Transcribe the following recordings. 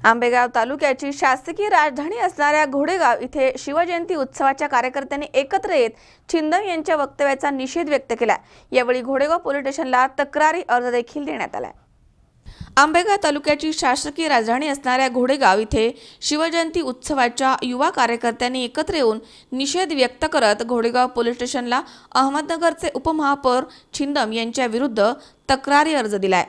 आंबेगाव तालुक्याची शासकीय राजधानी असणाऱ्या घोडेगाव इथे शिवजयंती उत्सवाच्या कार्यकर्त्यांनी एकत्र येत छिंदम यांच्या वक्तव्याचा निषेध व्यक्त केला। यावेळी घोडेगाव पोलीस स्टेशनला तक्रारी अर्ज देखील देण्यात आला। आंबेगाव तालुक्याची शासकीय राजधानी असणाऱ्या घोडेगाव इथे शिवजयंती उत्सवाच्या युवा कार्यकर्त्यांनी एकत्र येऊन निषेध व्यक्त करत घोडेगाव पोलीस स्टेशनला अहमदनगरचे उपमहापौर छिंदम यांच्या विरुद्ध तक्रारी अर्ज दिलाय।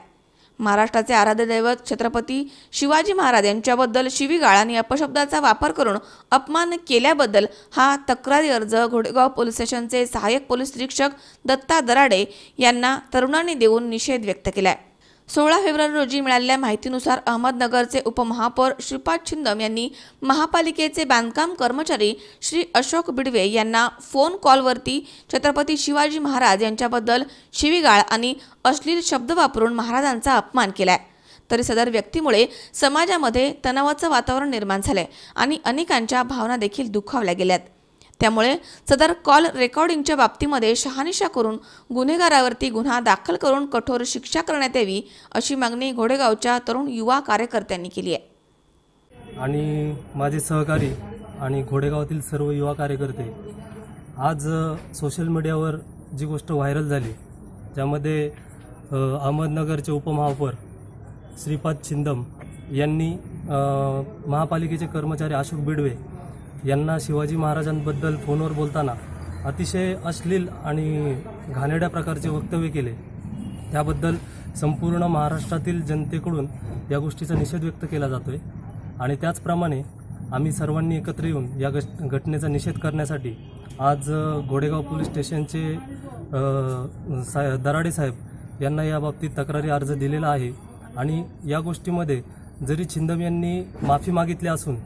महाराष्ट्राचे आराध्य दैवत छत्रपती शिवाजी महाराज यांच्याबद्दल शिवीगाळ आणि अपशब्दाचा वापर करून अपमान केल्याबद्दल हा तक्रारी अर्ज घोडेगाव पोलीस स्टेशनचे सहाय्यक पोलीस निरीक्षक दत्ता दराडे यांना तरुणांनी देऊन निषेध व्यक्त केलाय। 16 फेब्रुवारी रोजी मिळालेल्या माहितीनुसार अहमदनगरचे उपमहापौर श्रीपाद छिंदम यांनी महापालिकेचे बांधकाम कर्मचारी श्री अशोक बिडवे यांना फोन कॉलवरती छत्रपती शिवाजी महाराज यांच्याबद्दल शिवीगाळ आणि अश्लील शब्द वापरून महाराजांचा अपमान केलाय। तरी सदर व्यक्तीमुळे समाजामध्ये तणावाचं वातावरण निर्माण झालंय आणि अनेकांच्या भावना देखील दुखावल्या गेल्यात। त्यामुळे सदर कॉल रेकॉर्डिंगच्या बाबतीमध्ये शहानिशा करून गुन्हेगारावरती गुन्हा दाखल करून कठोर शिक्षा करण्यात यावी अशी मागणी घोडेगावच्या तरुण युवा कार्यकर्त्यांनी केली आहे। आणि माझे सहकारी आणि घोडेगावातील सर्व युवा कार्यकर्ते आज सोशल मीडियावर जी गोष्ट व्हायरल झाली ज्यामध्ये अहमदनगरचे उपमहापौर श्रीपाद छिंदम यांनी महापालिकेचे कर्मचारी अशोक बिडवे यांना शिवाजी महाराजांबद्दल फोनवर बोलताना अतिशय अश्लील आणि घाणेरड्या प्रकारचे वक्तव्य केले, त्याबद्दल संपूर्ण महाराष्ट्रातील जनतेकडून या गोष्टीचा निषेध व्यक्त केला जातोय। आणि त्याचप्रमाणे आम्ही सर्वांनी एकत्र येऊन या घटनेचा निषेध करण्यासाठी आज घोडेगाव पोलीस स्टेशनचे दराडे साहेब यांना या बाबतीत तक्रारी अर्ज दिलेला आहे। आणि या गोष्टीमध्ये जरी छिंदम यांनी माफी मागितली असून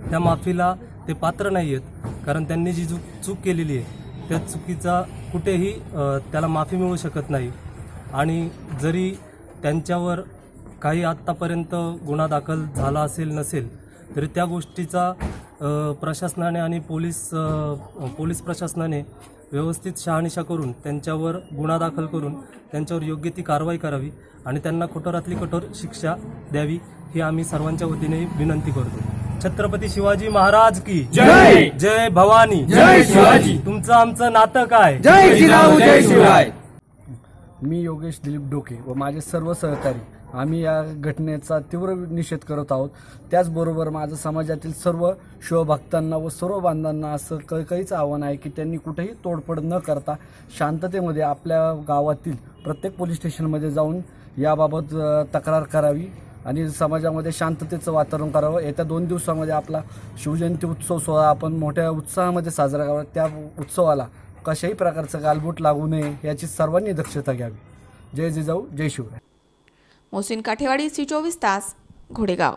त्या माफीला ते पात्र नाही आहेत, कारण त्यांनी जी चूक केलेली आहे त्या चुकीचा कुठेही त्याला माफी मिळू शकत नाही। आणि जरी त्यांच्यावर काही आत्तापर्यंत गुन्हा दाखल झाला असेल नसेल तरी त्या गोष्टीचा प्रशासनाने आणि पोलीस प्रशासनाने व्यवस्थित शहानिशा करून त्यांच्यावर गुन्हा दाखल करून त्यांच्यावर योग्य ती कारवाई करावी आणि त्यांना कठोरातली कठोर शिक्षा द्यावी ही आम्ही सर्वांच्या वतीने विनंती करतो। छत्रपती शिवाजी महाराज की जय। जय भवानी, जय शिवाजी। तुमचं आमचं नातं काय? जय जिजाऊ, जय शिवराय। मी योगेश दिलीप डोके व माझे सर्व सहकारी आम्ही या घटनेचा तीव्र निषेध करत आहोत। त्याचबरोबर माझं समाजातील सर्व शिवभक्तांना व सर्व बांधवांना असं कळकळीच आव्हान आहे की त्यांनी कुठेही तोडफोड न करता शांततेमध्ये आपल्या गावातील प्रत्येक पोलीस स्टेशनमध्ये जाऊन याबाबत तक्रार करावी आणि समाजामध्ये शांततेचं वातावरण करावं। येत्या 2 दिवसामध्ये आपला शिवजयंती उत्सव सोहळा आपण मोठ्या उत्साहामध्ये साजरा करावा। त्या उत्सवाला कशाही प्रकारचं गालबोट लागू नये याची सर्वांनी दक्षता घ्यावी। जय जिजाऊ, जय शिवराय। मोहसिन काठेवाडी, C24 तास, घोडेगाव।